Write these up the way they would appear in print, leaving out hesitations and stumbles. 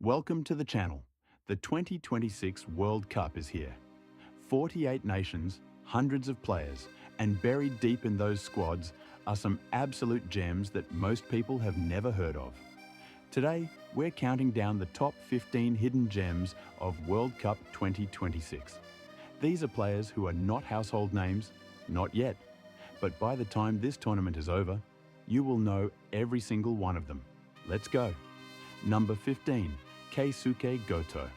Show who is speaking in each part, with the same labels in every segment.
Speaker 1: Welcome to the channel. The 2026 World Cup is here. 48 nations, hundreds of players, and buried deep in those squads are some absolute gems that most people have never heard of. Today, we're counting down the top 15 hidden gems of World Cup 2026. These are players who are not household names, not yet. But by the time this tournament is over, you will know every single one of them. Let's go. Number 15, Keisuke Goto.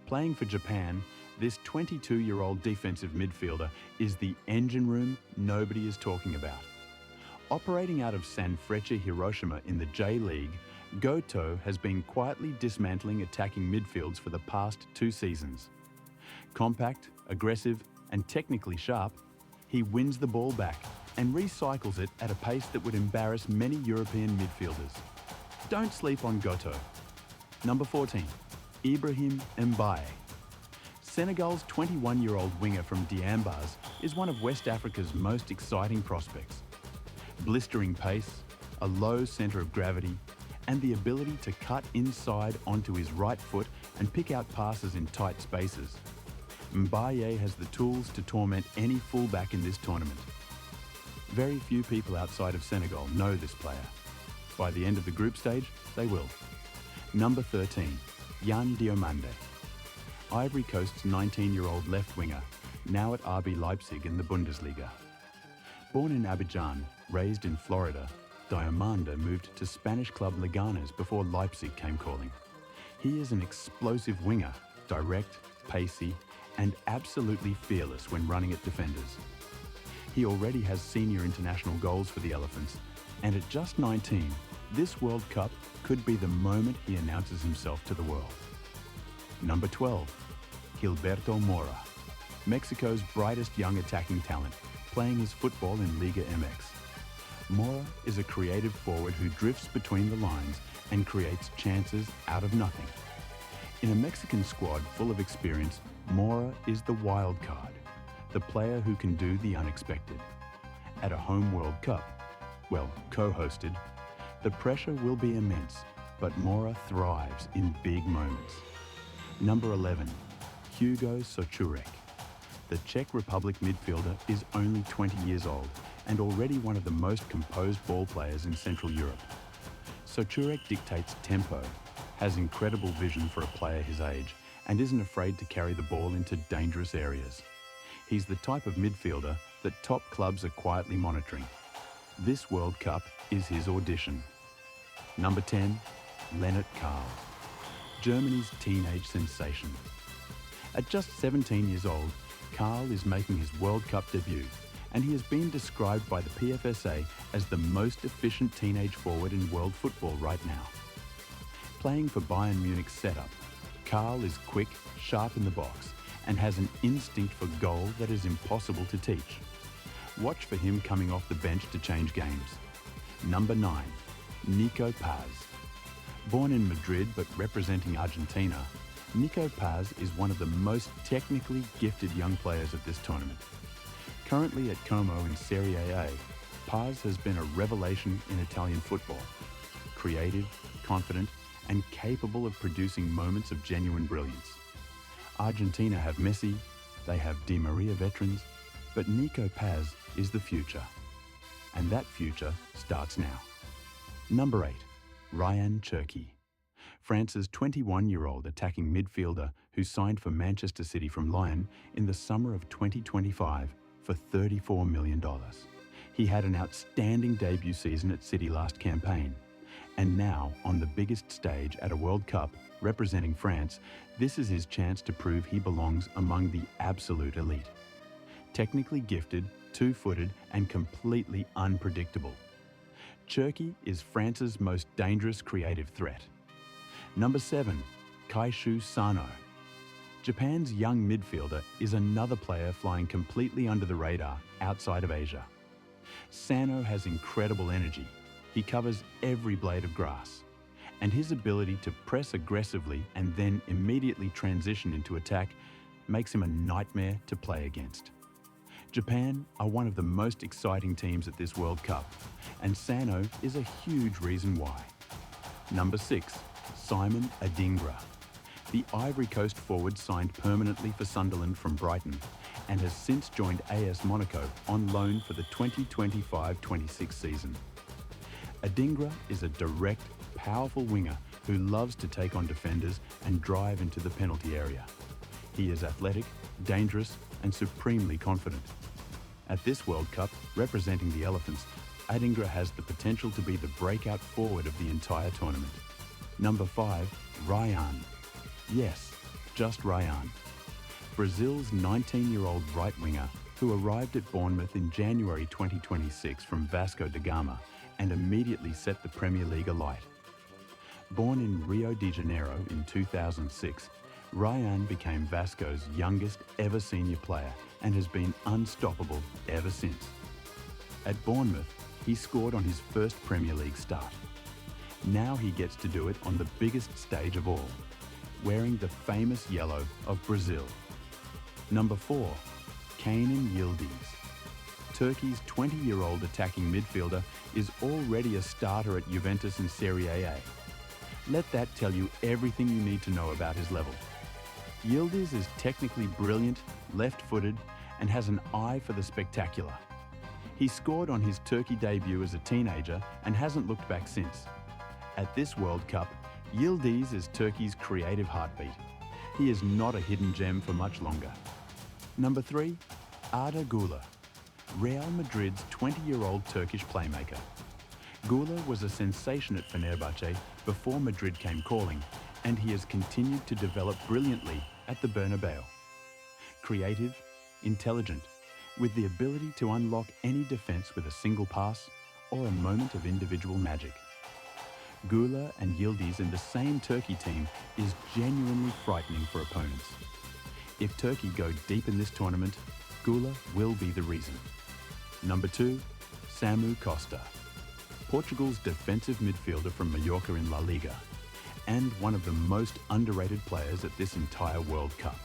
Speaker 1: Playing for Japan, this 22-year-old defensive midfielder is the engine room nobody is talking about. Operating out of Sanfrecce Hiroshima in the J-League, Goto has been quietly dismantling attacking midfields for the past 2 seasons. Compact, aggressive, and technically sharp, he wins the ball back and recycles it at a pace that would embarrass many European midfielders. Don't sleep on Goto. Number 14, Ibrahim Mbappe. Senegal's 21-year-old winger from Diomande is one of West Africa's most exciting prospects. Blistering pace, a low centre of gravity, and the ability to cut inside onto his right foot and pick out passes in tight spaces. Mbappe has the tools to torment any fullback in this tournament. Very few people outside of Senegal know this player. By the end of the group stage, they will. Number 13, Diomande. Ivory Coast's 19-year-old left winger, now at RB Leipzig in the Bundesliga. Born in Abidjan, raised in Florida, Diomande moved to Spanish club Leganés before Leipzig came calling. He is an explosive winger, direct, pacey, and absolutely fearless when running at defenders. He already has senior international goals for the Elephants, and at just 19, this World Cup could be the moment he announces himself to the world. Number 12, Gilberto Mora. Mexico's brightest young attacking talent, playing his football in Liga MX. Mora is a creative forward who drifts between the lines and creates chances out of nothing. In a Mexican squad full of experience, Mora is the wild card, the player who can do the unexpected. At a home World Cup, well, co-hosted, the pressure will be immense, but Mora thrives in big moments. Number 11, Hugo Sochurek. The Czech Republic midfielder is only 20 years old and already one of the most composed ball players in Central Europe. Sochurek dictates tempo, has incredible vision for a player his age, and isn't afraid to carry the ball into dangerous areas. He's the type of midfielder that top clubs are quietly monitoring. This World Cup is his audition. Number 10, Lennart Karl. Germany's teenage sensation. At just 17 years old, Karl is making his World Cup debut, and he has been described by the PFSA as the most efficient teenage forward in world football right now. Playing for Bayern Munich's setup, Karl is quick, sharp in the box, and has an instinct for goal that is impossible to teach. Watch for him coming off the bench to change games. Number 9, Nico Paz. Born in Madrid but representing Argentina, Nico Paz is one of the most technically gifted young players of this tournament. Currently at Como in Serie A, Paz has been a revelation in Italian football. Creative, confident, and capable of producing moments of genuine brilliance. Argentina have Messi, they have Di Maria veterans, but Nico Paz is the future. And that future starts now. Number 8, Rayan Cherki. France's 21-year-old attacking midfielder who signed for Manchester City from Lyon in the summer of 2025 for $34 million. He had an outstanding debut season at City last campaign. And now, on the biggest stage at a World Cup, representing France, this is his chance to prove he belongs among the absolute elite. Technically gifted, two-footed, and completely unpredictable. Cherki is France's most dangerous creative threat. Number 7, Keisuke Sano. Japan's young midfielder is another player flying completely under the radar outside of Asia. Sano has incredible energy. He covers every blade of grass. And his ability to press aggressively and then immediately transition into attack makes him a nightmare to play against. Japan are one of the most exciting teams at this World Cup, and Sano is a huge reason why. Number 6, Simon Adingra. The Ivory Coast forward signed permanently for Sunderland from Brighton and has since joined AS Monaco on loan for the 2025-26 season. Adingra is a direct, powerful winger who loves to take on defenders and drive into the penalty area. He is athletic, dangerous, and supremely confident. At this World Cup, representing the Elephants, Adingra has the potential to be the breakout forward of the entire tournament. Number 5, Rayan. Yes, just Rayan. Brazil's 19-year-old right winger who arrived at Bournemouth in January 2026 from Vasco da Gama and immediately set the Premier League alight. Born in Rio de Janeiro in 2006, Rayan became Vasco's youngest ever senior player and has been unstoppable ever since. At Bournemouth, he scored on his first Premier League start. Now he gets to do it on the biggest stage of all, wearing the famous yellow of Brazil. Number 4, Kenan Yildiz. Turkey's 20-year-old attacking midfielder is already a starter at Juventus in Serie A. Let that tell you everything you need to know about his level. Yildiz is technically brilliant, left-footed, and has an eye for the spectacular. He scored on his Turkey debut as a teenager and hasn't looked back since. At this World Cup, Yildiz is Turkey's creative heartbeat. He is not a hidden gem for much longer. Number 3, Arda Güler, Real Madrid's 20-year-old Turkish playmaker. Güler was a sensation at Fenerbahce before Madrid came calling, and he has continued to develop brilliantly at the Bernabeu. Creative, intelligent, with the ability to unlock any defence with a single pass or a moment of individual magic. Güler and Yildiz in the same Turkey team is genuinely frightening for opponents. If Turkey go deep in this tournament, Güler will be the reason. Number 2, Samu Costa, Portugal's defensive midfielder from Mallorca in La Liga, and one of the most underrated players at this entire World Cup.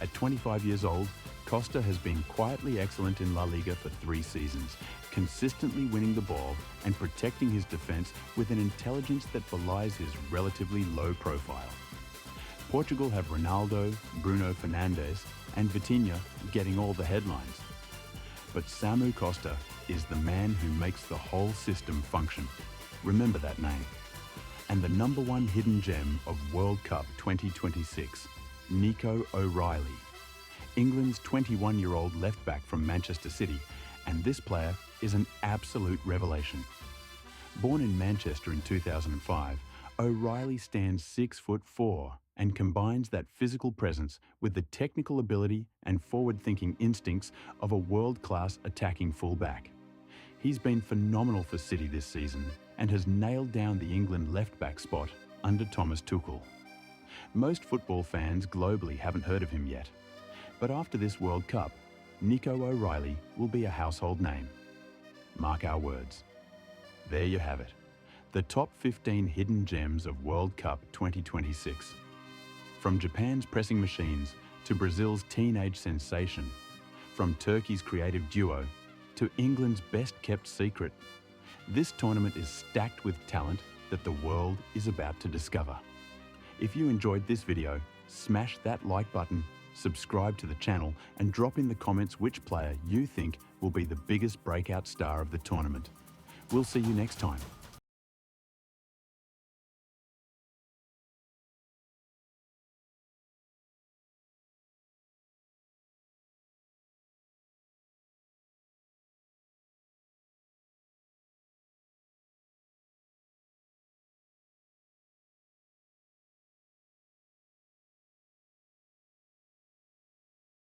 Speaker 1: At 25 years old, Costa has been quietly excellent in La Liga for 3 seasons, consistently winning the ball and protecting his defence with an intelligence that belies his relatively low profile. Portugal have Ronaldo, Bruno Fernandes and Vitinha getting all the headlines. But Samu Costa is the man who makes the whole system function. Remember that name. And the number 1 hidden gem of World Cup 2026, Nico O'Reilly. England's 21-year-old left-back from Manchester City, and this player is an absolute revelation. Born in Manchester in 2005, O'Reilly stands 6'4" and combines that physical presence with the technical ability and forward-thinking instincts of a world-class attacking fullback. He's been phenomenal for City this season and has nailed down the England left-back spot under Thomas Tuchel. Most football fans globally haven't heard of him yet, but after this World Cup, Nico O'Reilly will be a household name. Mark our words. There you have it, the top 15 hidden gems of World Cup 2026. From Japan's pressing machines to Brazil's teenage sensation, from Turkey's creative duo to England's best-kept secret, this tournament is stacked with talent that the world is about to discover. If you enjoyed this video, smash that like button, subscribe to the channel, and drop in the comments which player you think will be the biggest breakout star of the tournament. We'll see you next time.